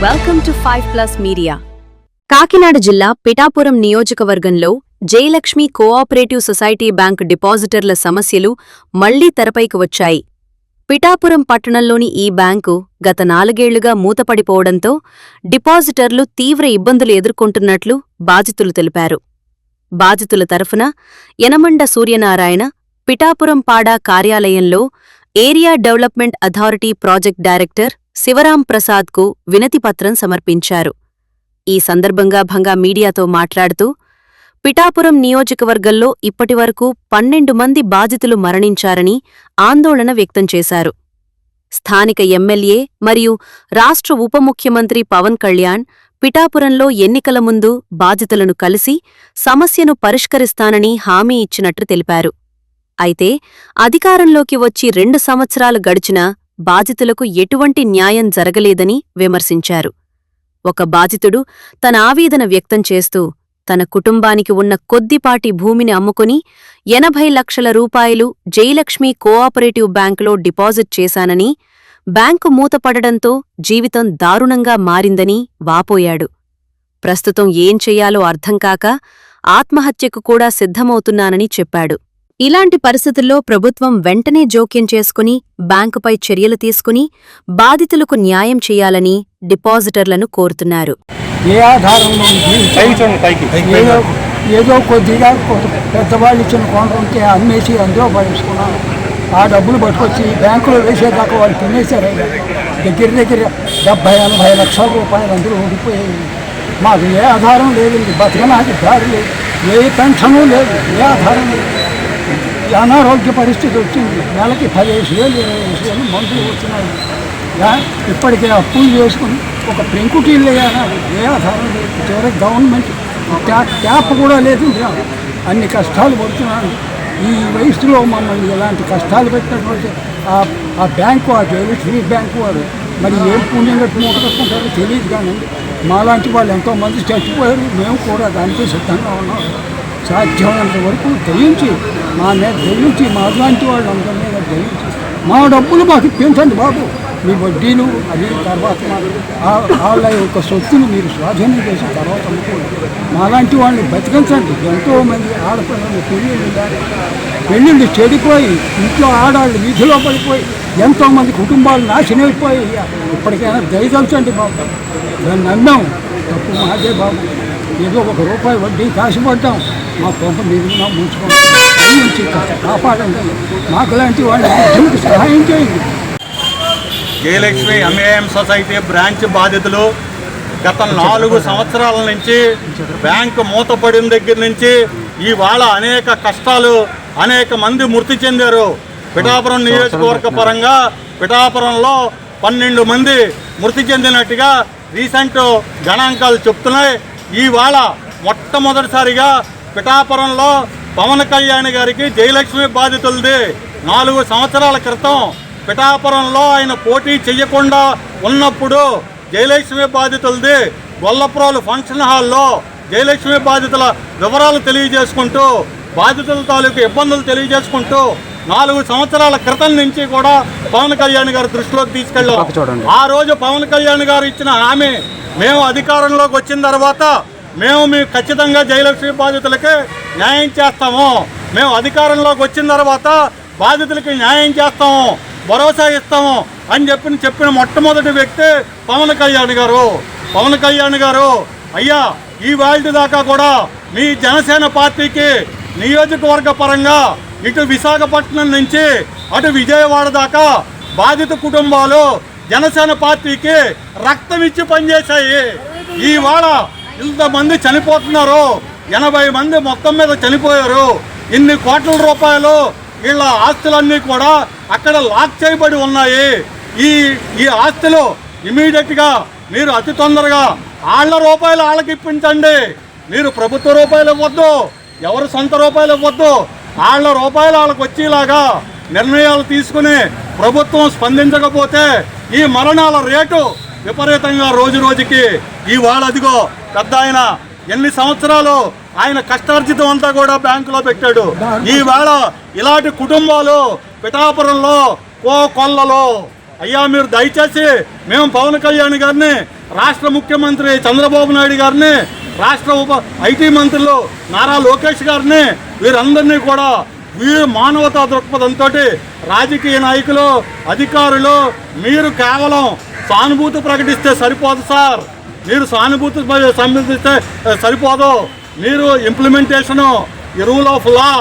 Welcome to 5+ media. Kakinada జిల్లా పిఠాపురం నియోజకవర్గంలో Jayalakshmi cooperative society bank డిపాజిటర్ల సమస్యలు మళ్లీ తెరపైకి వచ్చాయి. పిఠాపురం పట్టణంలోని ఈ బ్యాంకు గత 4 ఏళ్లుగా మూతపడిపోవడంతో డిపాజిటర్లు తీవ్ర ఇబ్బందులు ఎదుర్కొంటున్నట్లు బాధితులు తెలిపారు. బాధితుల తరఫున యనమండ సూర్యనారాయణ పిఠాపురం పాడా కార్యాలయంలో area development authority project director Sivaram ప్రసాద్కు వినతిపత్రం సమర్పించారు. ఈ సందర్భంగా భంగా మీడియాతో మాట్లాడుతూ పిఠాపురం నియోజకవర్గంలో ఇప్పటివరకు 12 మంది బాధితులు మరణించారని ఆందోళన వ్యక్తం చేశారు. స్థానిక ఎమ్మెల్యే మరియు రాష్ట్ర ఉప ముఖ్యమంత్రి పవన్ కళ్యాణ్ పిఠాపురంలో ఎన్నికల ముందు బాధితులను కలిసి సమస్యను పరిష్కరిస్తానని హామీ ఇచ్చినట్లు తెలిపారు. అయితే అధికారంలోకి వచ్చి 2 సంవత్సరాలు గడిచినా బాధితులకు ఎటువంటి న్యాయం జరగలేదని విమర్శించారు. ఒక బాధితుడు తన ఆవేదన వ్యక్తం చేస్తూ తన కుటుంబానికి ఉన్న కొద్దిపాటి భూమిని అమ్ముకుని 80 లక్షల రూపాయలు జయలక్ష్మి కోఆపరేటివ్ బ్యాంకులో డిపాజిట్ చేశానని, బ్యాంకు మూతపడడంతో జీవితం దారుణంగా మారిందని వాపోయాడు. ప్రస్తుతం ఏం చెయ్యాలో అర్థంకాక ఆత్మహత్యకు కూడా సిద్ధమవుతున్నానని చెప్పాడు. ఇలాంటి పరిస్థితుల్లో ప్రభుత్వం వెంటనే జోక్యం చేసుకుని బ్యాంకుపై చర్యలు తీసుకుని బాధితులకు న్యాయం చేయాలని డిపాజిటర్లను కోరుతున్నారు. ఏ ఆధారంలో ఏదో కొద్దిగా పెద్దవాళ్ళు ఇచ్చిన కొండ ఉంటే అమ్మేసి అందులో పడేసుకున్నాను. ఆ డబ్బులు పట్టుకొచ్చి బ్యాంకులో వేసేదాకా వాళ్ళు తినేశారు. దగ్గర 70-80 లక్షల రూపాయలు అందులో ఓడిపోయాయి. మాకు ఏ ఆధారం లేదు, బతకడానికి దారి లేదు, ఏ పెన్షను లేదు, ఏ ఆధారం లేదు. అనారోగ్య పరిస్థితి వచ్చింది. నెలకి 15,000 20,000 మందులు వస్తున్నాయి. ఇప్పటికే అప్పులు చేసుకుని ఒక పెంకుటీళ్ళు అన్నారు. ఏ ఆధారం లేదు. చివరికి గవర్నమెంట్ ట్యాప్ కూడా లేదు. అన్ని కష్టాలు పడుతున్నాను. ఈ వయసులో మమ్మల్ని ఎలాంటి కష్టాలు పెట్టినటువంటి ఆ బ్యాంకు, ఆ జయలక్ష్మి బ్యాంకు వారు మరి ఏం పుణ్యం కట్టి మూట కట్టుకుంటారో తెలియదు. కానీ మాలాంటి వాళ్ళు ఎంతోమంది చచ్చిపోయారు. మేము కూడా దానికి సిద్ధంగా ఉన్నాం. సాధ్యమైనంత వరకు దయించి మా మీద దయించి, మా లాంటి వాళ్ళు అందరి మీద దయించి మా డబ్బులు మాకు ఇప్పించండి బాబు. మీ వడ్డీలు అది తర్వాత వాళ్ళ యొక్క సొత్తులు మీరు స్వాధీనం చేసిన తర్వాత అనుకోండి. మాలాంటి వాళ్ళని బతికించండి. ఎంతోమంది ఆడపిల్లలు పెళ్ళిళ్ళు చెడిపోయి ఇంట్లో ఆడాళ్ళు వీధిలో పడిపోయి ఎంతోమంది కుటుంబాలు నాశనమైపోయి. ఇప్పటికైనా దయదంచండి బాబు. దాన్ని నమ్మాం, తప్పు మాదే బాబు. ఏదో ₹1 వడ్డీ కాసిపడ్డాం. మా కొంప మీరు ముంచుకోండి, నుంచి కాపాడండి. మాకు లాంటి వాళ్ళకి సహాయం చేయండి. జయలక్ష్మి ఎంఏఎం సొసైటీ బ్రాంచ్ బాధితులు గత 4 సంవత్సరాల నుంచి బ్యాంకు మూతపడిన దగ్గర నుంచి ఇవాళ అనేక కష్టాలు, అనేక మంది మృతి చెందారు. పిఠాపురం నియోజకవర్గ పరంగా పిఠాపురంలో 12 మంది మృతి చెందినట్టుగా రీసెంట్ గణాంకాలు చెప్తున్నాయి. ఇవాళ మొట్టమొదటిసారిగా పిఠాపురంలో పవన్ కళ్యాణ్ గారికి జయలక్ష్మి బాధితులది 4 సంవత్సరాల క్రితం పిఠాపురంలో ఆయన పోటీ చెయ్యకుండా ఉన్నప్పుడు జయలక్ష్మి బాధితులది గొల్లప్రోలు ఫంక్షన్ హాల్లో జయలక్ష్మి బాధితుల వివరాలు తెలియజేసుకుంటూ, బాధితుల తాలూకు ఇబ్బందులు తెలియజేసుకుంటూ 4 సంవత్సరాల క్రితం నుంచి కూడా పవన్ కళ్యాణ్ గారి దృష్టిలోకి తీసుకెళ్ళాం. ఆ రోజు పవన్ కళ్యాణ్ గారు ఇచ్చిన హామీ, మేము అధికారంలోకి వచ్చిన తర్వాత మేము ఖచ్చితంగా జయలక్ష్మి బాధితులకి న్యాయం చేస్తాము, మేము అధికారంలోకి వచ్చిన తర్వాత బాధితులకి న్యాయం చేస్తాము, భరోసా ఇస్తాము అని చెప్పిన మొట్టమొదటి వ్యక్తి పవన్ కళ్యాణ్ గారు. పవన్ కళ్యాణ్ గారు, అయ్యా ఈ వాళ్ళ దాకా కూడా మీ జనసేన పార్టీకి నియోజకవర్గ పరంగా ఇటు విశాఖపట్నం నుంచి అటు విజయవాడ దాకా బాధిత కుటుంబాలు జనసేన పార్టీకి రక్తం ఇచ్చి పనిచేశాయి. ఇవాళ ఇంతమంది చనిపోతున్నారు. 80 మంది మొత్తం మీద చనిపోయారు. ఇన్ని కోట్ల రూపాయలు వీళ్ళ ఆస్తులన్నీ కూడా అక్కడ లాక్ చేయబడి ఉన్నాయి. ఈ ఆస్తులు ఇమీడియట్గా మీరు అతి తొందరగా వాళ్ళ రూపాయలు వాళ్ళకి ఇప్పించండి. మీరు ప్రభుత్వ రూపాయలు ఇవ్వద్దు, ఎవరు సొంత రూపాయలు ఇవ్వద్దు. వాళ్ళ రూపాయలు వాళ్ళకి వచ్చేలాగా నిర్ణయాలు తీసుకుని ప్రభుత్వం స్పందించకపోతే ఈ మరణాల రేటు విపరీతంగా రోజు రోజుకి ఇవాళ అదిగో పెద్ద ఆయన ఎన్ని సంవత్సరాలు ఆయన కష్టార్జితం అంతా కూడా బ్యాంకులో పెట్టాడు. ఈవేళ ఇలాంటి కుటుంబాలు పిఠాపురంలో కొల్లలో అయ్యా మీరు దయచేసి మేము పవన్ కళ్యాణ్ గారిని రాష్ట్ర ముఖ్యమంత్రి చంద్రబాబు నాయుడు గారిని, రాష్ట్ర ఐటీ మంత్రులు నారా లోకేష్ గారిని, వీరందరినీ కూడా వీరు మానవతా దృక్పథంతో రాజకీయ నాయకులు, అధికారులు మీరు కేవలం సానుభూతి ప్రకటిస్తే సరిపోదు సార్. మీరు సానుభూతి సంబంధిస్తే సరిపోదు. మీరు ఇంప్లిమెంటేషను, ఈ రూల్ ఆఫ్ లా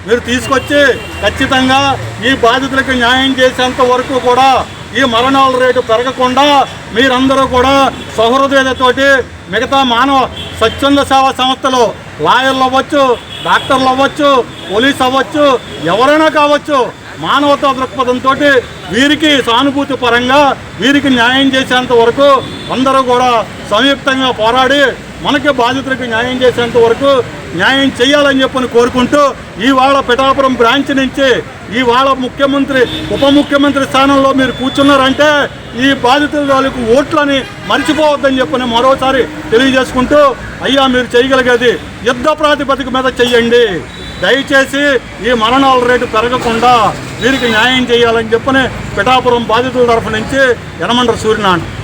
మీరు తీసుకొచ్చి ఖచ్చితంగా ఈ బాధితులకు న్యాయం చేసేంత వరకు కూడా ఈ మరణాల రేటు పెరగకుండా మీరందరూ కూడా సహృదయతతోటి మిగతా మానవ స్వచ్ఛంద సేవా సంస్థలు, లాయర్లు అవ్వచ్చు, డాక్టర్లు అవ్వచ్చు, పోలీస్ అవ్వచ్చు, ఎవరైనా కావచ్చు, మానవతా దృక్పథంతో వీరికి సానుభూతి పరంగా వీరికి న్యాయం చేసేంత వరకు అందరూ కూడా సంయుక్తంగా పోరాడి మనకి బాధితులకు న్యాయం చేసేంత వరకు న్యాయం చేయాలని చెప్పని కోరుకుంటూ ఇవాళ పిఠాపురం బ్రాంచ్ నుంచి ఇవాళ ముఖ్యమంత్రి, ఉప ముఖ్యమంత్రి స్థానంలో మీరు కూర్చున్నారంటే ఈ బాధితుల వాళ్ళకు ఓట్లని మర్చిపోవద్దని చెప్పని మరోసారి తెలియజేసుకుంటూ, అయ్యా మీరు చేయగలిగేది యుద్ధ ప్రాతిపదిక మీద చెయ్యండి. దయచేసి ఈ మరణాల రేటు పెరగకుండా వీరికి న్యాయం చేయాలని చెప్పని పిఠాపురం బాధితుల తరఫు నుంచి యనమండ్ర సూర్యనారాయణ.